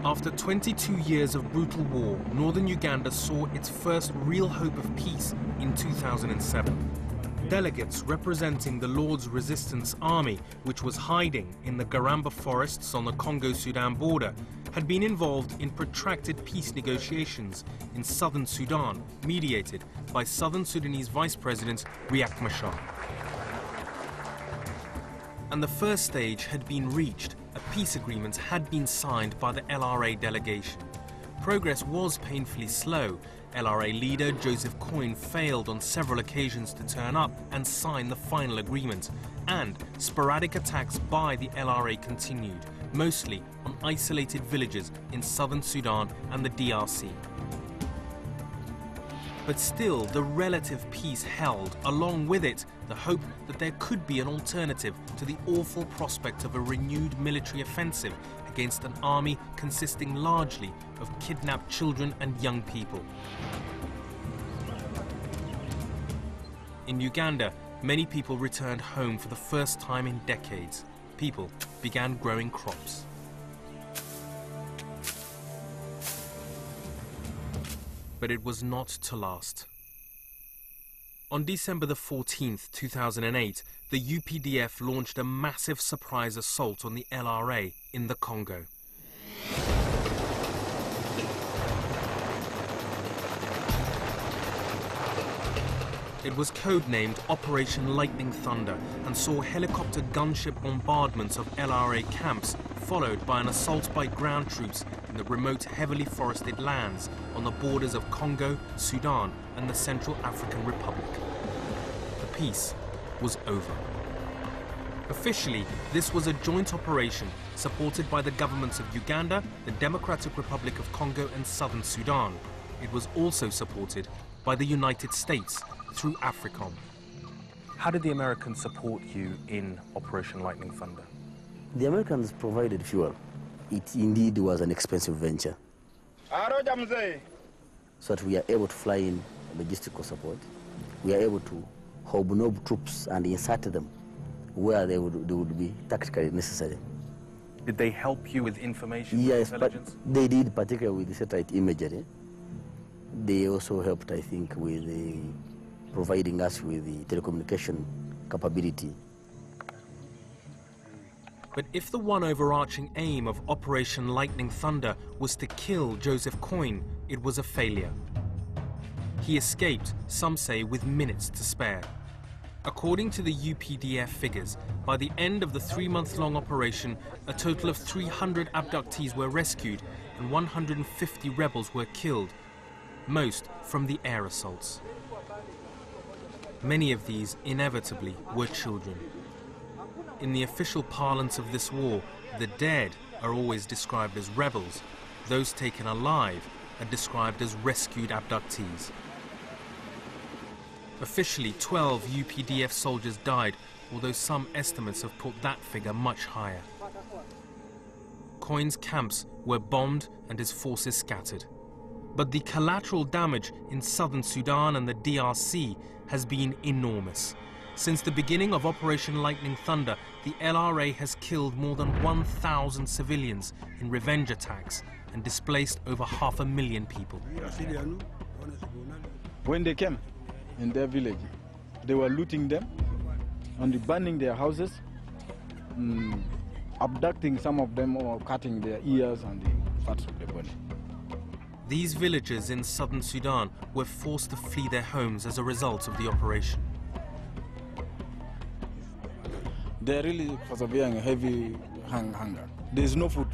After 22 years of brutal war, northern Uganda saw its first real hope of peace in 2007. Delegates representing the Lord's Resistance Army, which was hiding in the Garamba forests on the Congo-Sudan border, had been involved in protracted peace negotiations in southern Sudan, mediated by southern Sudanese Vice President Riek Machar. And the first stage had been reached. A peace agreement had been signed by the LRA delegation. Progress was painfully slow. LRA leader Joseph Kony failed on several occasions to turn up and sign the final agreement. And sporadic attacks by the LRA continued, mostly on isolated villages in southern Sudan and the DRC. But still, the relative peace held, along with it the hope that there could be an alternative to the awful prospect of a renewed military offensive against an army consisting largely of kidnapped children and young people. In Uganda, many people returned home for the first time in decades. People began growing crops. But it was not to last. On December the 14th, 2008, the UPDF launched a massive surprise assault on the LRA in the Congo. It was codenamed Operation Lightning Thunder and saw helicopter gunship bombardments of LRA camps, followed by an assault by ground troops in the remote, heavily forested lands on the borders of Congo, Sudan, and the Central African Republic. The peace was over. Officially, this was a joint operation supported by the governments of Uganda, the Democratic Republic of Congo, and Southern Sudan. It was also supported by the United States through Africom. How did the Americans support you in Operation Lightning Thunder? The Americans provided fuel. It indeed was an expensive venture. So that we are able to fly in logistical support. We are able to hobnob troops and insert them where they would be tactically necessary. Did they help you with information? Yes, intelligence? But they did, particularly with the satellite imagery. They also helped, I think, with providing us with the telecommunication capability. But if the one overarching aim of Operation Lightning Thunder was to kill Joseph Kony, it was a failure. He escaped, some say, with minutes to spare. According to the UPDF figures, by the end of the 3-month-long operation, a total of 300 abductees were rescued and 150 rebels were killed, most from the air assaults. Many of these, inevitably, were children. In the official parlance of this war, the dead are always described as rebels. Those taken alive are described as rescued abductees. Officially, 12 UPDF soldiers died, although some estimates have put that figure much higher. Kony's camps were bombed and his forces scattered. But the collateral damage in southern Sudan and the DRC has been enormous. Since the beginning of Operation Lightning Thunder, the LRA has killed more than 1,000 civilians in revenge attacks and displaced over 500,000 people. When they came in their village, they were looting them and burning their houses, abducting some of them or cutting their ears and the parts of the body. These villagers in southern Sudan were forced to flee their homes as a result of the operation. They're really persevering a heavy hunger. There's no food.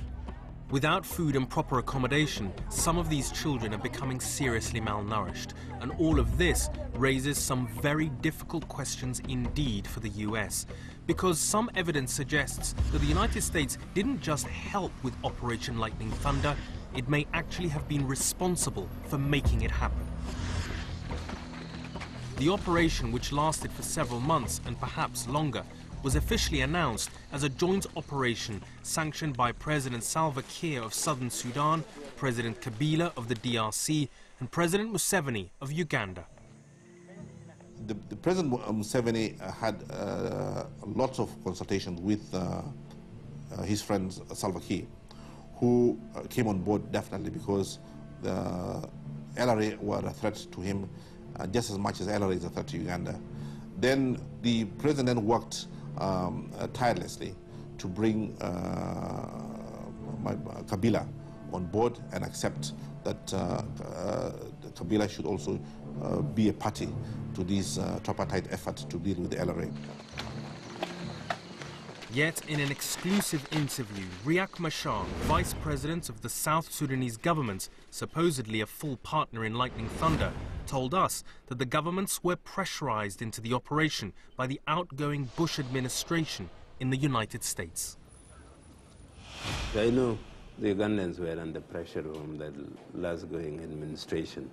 Without food and proper accommodation, some of these children are becoming seriously malnourished, and all of this raises some very difficult questions indeed for the US, because some evidence suggests that the United States didn't just help with Operation Lightning Thunder, it may actually have been responsible for making it happen. The operation, which lasted for several months and perhaps longer, was officially announced as a joint operation sanctioned by President Salva Kiir of southern Sudan, President Kabila of the DRC, and President Museveni of Uganda. The President Museveni had lots of consultations with his friend Salva Kiir, who came on board definitely because the LRA were a threat to him just as much as LRA is a threat to Uganda. Then the president worked tirelessly to bring Kabila on board and accept that Kabila should also be a party to this tripartite effort to deal with the LRA. Yet, in an exclusive interview, Riek Machar, vice president of the South Sudanese government, supposedly a full partner in Lightning Thunder, told us that the governments were pressurized into the operation by the outgoing Bush administration in the United States. I know the Ugandans were under pressure from the last going administration.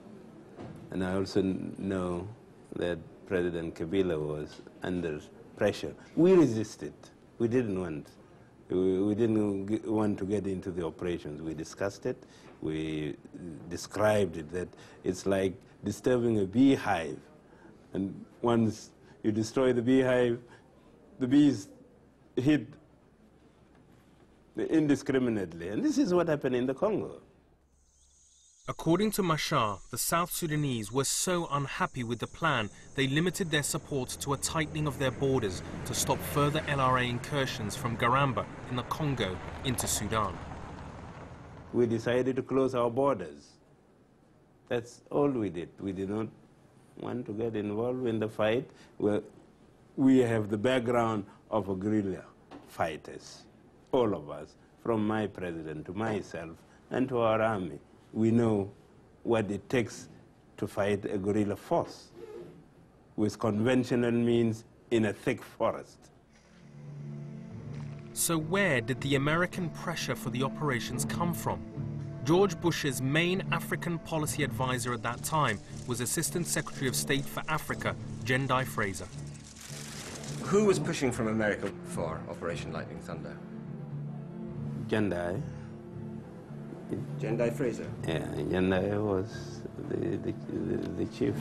And I also know that President Kabila was under pressure. We resisted. We didn't want. We didn't want to get into the operations. We discussed it. We described it that it's like disturbing a beehive. And once you destroy the beehive, the bees hit indiscriminately. And this is what happened in the Congo. According to Machar, the South Sudanese were so unhappy with the plan, they limited their support to a tightening of their borders to stop further LRA incursions from Garamba in the Congo into Sudan. We decided to close our borders. That's all we did. We did not want to get involved in the fight. We have the background of a guerrilla fighters, all of us, from my president to myself and to our army. We know what it takes to fight a guerrilla force with conventional means in a thick forest. So where did the American pressure for the operations come from? George Bush's main African policy advisor at that time was Assistant Secretary of State for Africa, Jendai Fraser. Who was pushing from America for Operation Lightning Thunder? Jendai. Jendai Fraser? Yeah, Jendai was the chief.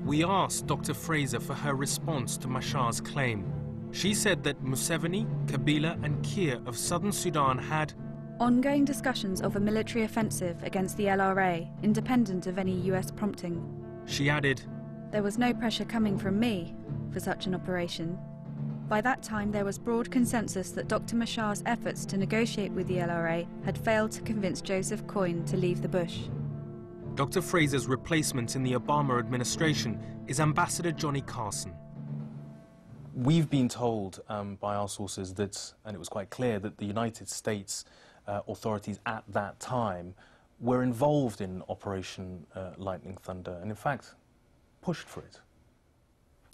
We asked Dr. Fraser for her response to Machar's claim. She said that Museveni, Kabila and Kiir of southern Sudan had ongoing discussions of a military offensive against the LRA, independent of any US prompting. She added, there was no pressure coming from me for such an operation. By that time, there was broad consensus that Dr. Machar's efforts to negotiate with the LRA had failed to convince Joseph Coyne to leave the bush. Dr. Fraser's replacement in the Obama administration is Ambassador Johnny Carson. We've been told by our sources that, and it was quite clear, that the United States authorities at that time were involved in Operation Lightning Thunder and, in fact, pushed for it.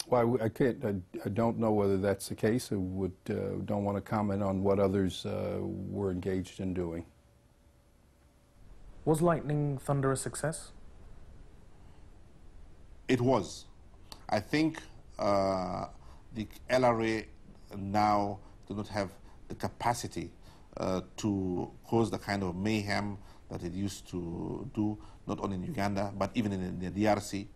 Well, I don't know whether that's the case. I don't want to comment on what others were engaged in doing. Was Lightning Thunder a success? It was. I think the LRA now do not have the capacity to cause the kind of mayhem that it used to do, not only in Uganda, but even in the DRC.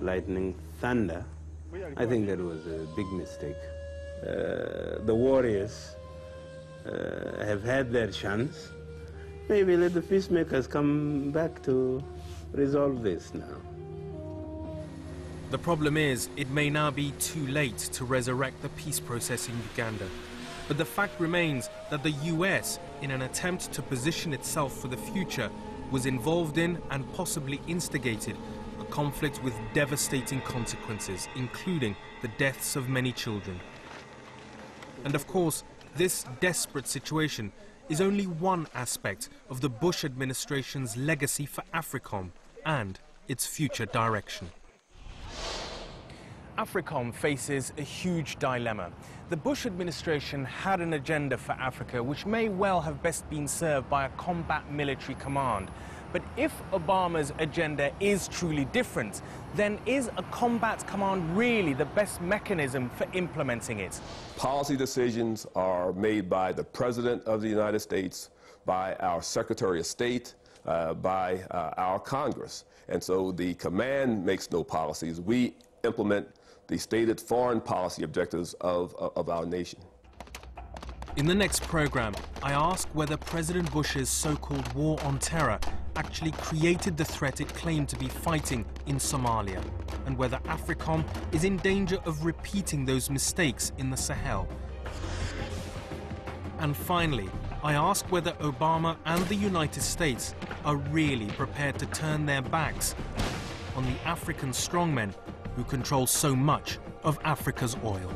Lightning Thunder, I think that was a big mistake. The warriors have had their chance. Maybe let the peacemakers come back to resolve this now. The problem is, it may now be too late to resurrect the peace process in Uganda. But the fact remains that the US, in an attempt to position itself for the future, was involved in and possibly instigated a conflict with devastating consequences, including the deaths of many children. And of course, this desperate situation is only one aspect of the Bush administration's legacy for Africom and its future direction. Africom faces a huge dilemma. The Bush administration had an agenda for Africa which may well have best been served by a combat military command. But if Obama's agenda is truly different, then is a combat command really the best mechanism for implementing it? Policy decisions are made by the President of the United States, by our Secretary of State, by our Congress. And so the command makes no policies. We implement the stated foreign policy objectives of our nation. In the next program, I ask whether President Bush's so-called war on terror actually created the threat it claimed to be fighting in Somalia, and whether Africom is in danger of repeating those mistakes in the Sahel. And finally, I ask whether Obama and the United States are really prepared to turn their backs on the African strongmen who control so much of Africa's oil.